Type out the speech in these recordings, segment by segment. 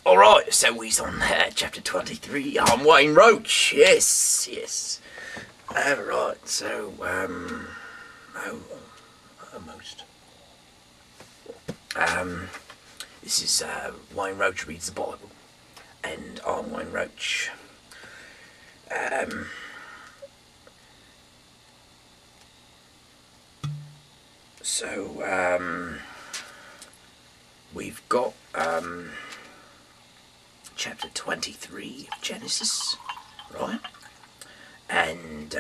Alright, so he's on chapter 23. I'm Wayne Roach. Yes. Right, so, almost. This is Wayne Roach Reads the Bible. And I'm Wayne Roach. We've got chapter 23 of Genesis, right? And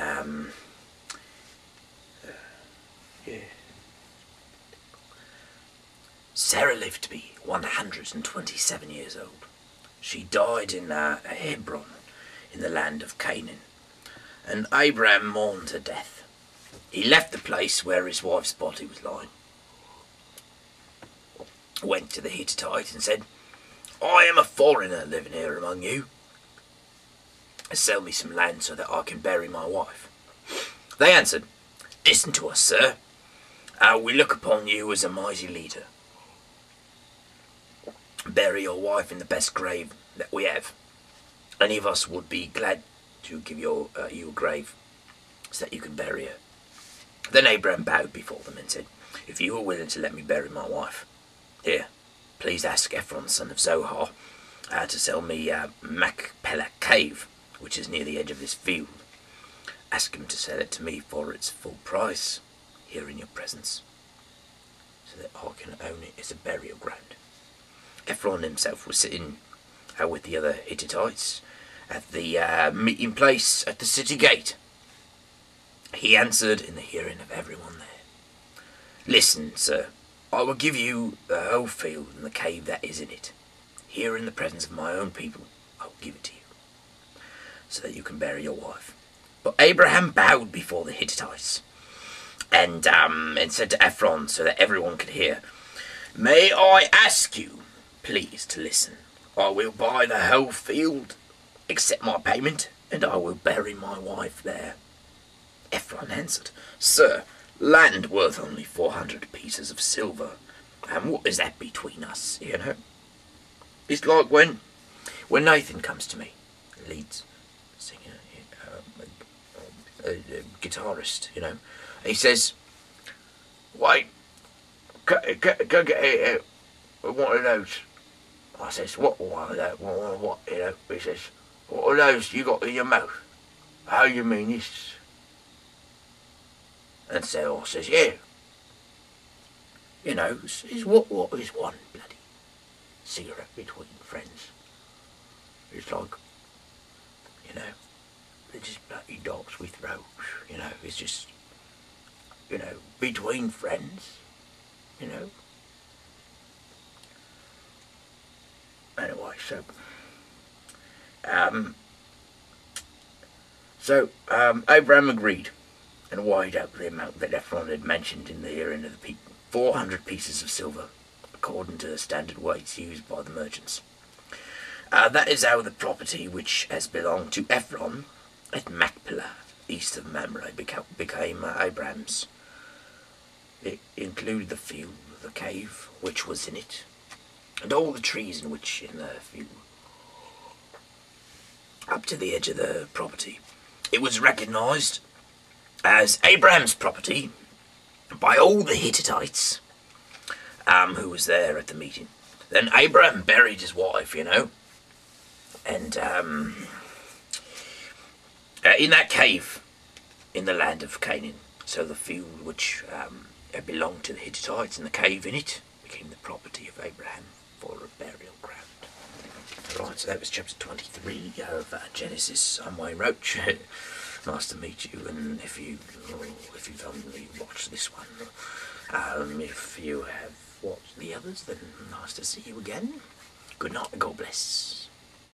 Sarah lived to be 127 years old. She died in Hebron, in the land of Canaan, and Abraham mourned her death. He left the place where his wife's body was lying, went to the Hittite and said, I am a foreigner living here among you. Sell me some land so that I can bury my wife. They answered, Listen to us, sir. We look upon you as a mighty leader. Bury your wife in the best grave that we have. Any of us would be glad to give you a grave so that you can bury her. Then Abraham bowed before them and said, If you are willing to let me bury my wife, here, please ask Ephron, son of Zohar, to sell me Machpelah cave, which is near the edge of this field. Ask him to sell it to me for its full price, here in your presence, so that I can own it as a burial ground. Ephron himself was sitting with the other Hittites at the meeting place at the city gate. He answered in the hearing of everyone there, Listen, sir, I will give you the whole field and the cave that is in it. Here in the presence of my own people, I will give it to you, so that you can bury your wife. But Abraham bowed before the Hittites and said to Ephron, so that everyone could hear, May I ask you, please, to listen. I will buy the whole field, accept my payment, and I will bury my wife there. Ephron answered, Sir, land worth only 400 pieces of silver, and what is that between us, you know? It's like when Nathan comes to me, lead singer, a guitarist, you know, and he says, Wait, go get one of those. I says, what one of those? What, you know? He says, what are those you got in your mouth? How you mean this? And so I says, yeah. You know, what is one bloody cigarette between friends? It's like, you know, they're just bloody dogs with Roach, you know, it's just, you know, between friends, you know. Anyway, Abraham agreed and weighed out the amount that Ephron had mentioned in the hearing of the people, 400 pieces of silver, according to the standard weights used by the merchants. That is how the property which has belonged to Ephron at Machpelah, east of Mamre, became Abraham's. It included the field, the cave which was in it, and all the trees in the field, up to the edge of the property. It was recognised as Abraham's property by all the Hittites who was there at the meeting. Then Abraham buried his wife, you know, and in that cave in the land of Canaan. So the field which belonged to the Hittites and the cave in it became the property of Abraham for a burial ground. Right, so that was chapter 23 of Genesis. I'm Wayne Roach. Nice to meet you, and if you've only watched this one, if you have watched the others, then nice to see you again. Good night and God bless.